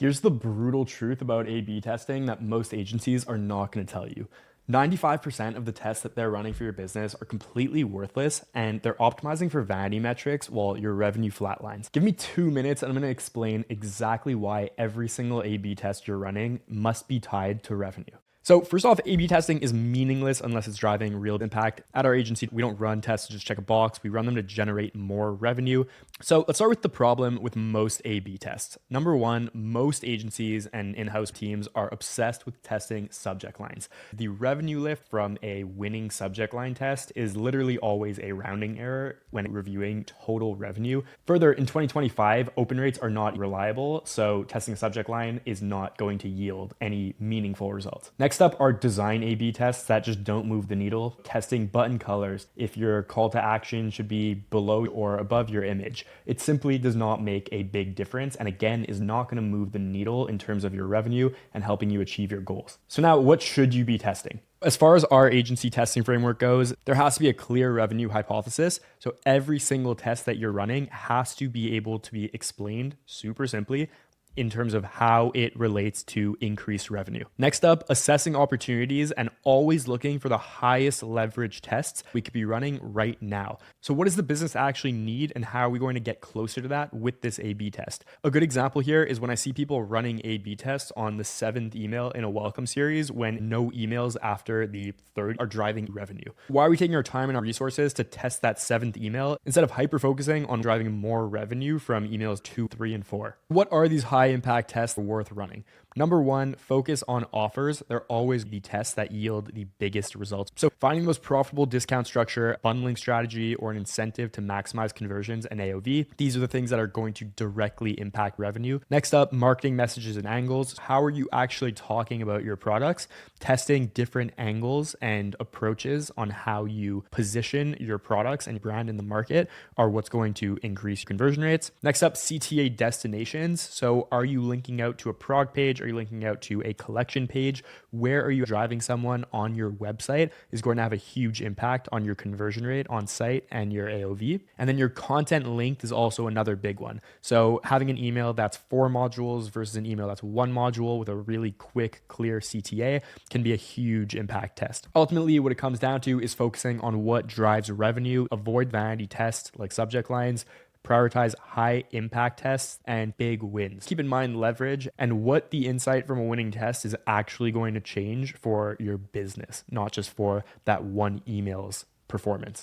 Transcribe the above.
Here's the brutal truth about A/B testing that most agencies are not going to tell you. 95% of the tests that they're running for your business are completely worthless and they're optimizing for vanity metrics while your revenue flatlines. Give me 2 minutes and I'm going to explain exactly why every single A/B test you're running must be tied to revenue. So first off, A/B testing is meaningless unless it's driving real impact. At our agency, we don't run tests to just check a box. We run them to generate more revenue. So let's start with the problem with most A/B tests. Number one, most agencies and in-house teams are obsessed with testing subject lines. The revenue lift from a winning subject line test is literally always a rounding error when reviewing total revenue. Further, in 2025, open rates are not reliable, so testing a subject line is not going to yield any meaningful results. Next up are design A/B tests that just don't move the needle. Testing button colors, if your call to action should be below or above your image. It simply does not make a big difference, and again, is not going to move the needle in terms of your revenue and helping you achieve your goals. So now, what should you be testing? As far as our agency testing framework goes, there has to be a clear revenue hypothesis. So every single test that you're running has to be able to be explained super simply in terms of how it relates to increased revenue. Next up, assessing opportunities and always looking for the highest leverage tests we could be running right now. So what does the business actually need and how are we going to get closer to that with this A/B test? A good example here is when I see people running A/B tests on the 7th email in a welcome series when no emails after the 3rd are driving revenue. Why are we taking our time and our resources to test that 7th email instead of hyper-focusing on driving more revenue from emails 2, 3, and 4? What are these high impact tests worth running? Number one, focus on offers. They're always the tests that yield the biggest results. So finding the most profitable discount structure, bundling strategy, or an incentive to maximize conversions and AOV. These are the things that are going to directly impact revenue. Next up, marketing messages and angles. How are you actually talking about your products? Testing different angles and approaches on how you position your products and brand in the market are what's going to increase conversion rates. Next up, CTA destinations. So are you linking out to a prog page? Are you linking out to a collection page? Where are you driving someone on your website is going to have a huge impact on your conversion rate on site and your AOV. And then your content linked is also another big one. So having an email that's 4 modules versus an email that's 1 module with a really quick, clear CTA can be a huge impact test. Ultimately, what it comes down to is focusing on what drives revenue, avoid vanity tests like subject lines, prioritize high impact tests and big wins. Keep in mind leverage and what the insight from a winning test is actually going to change for your business, not just for that one email's performance.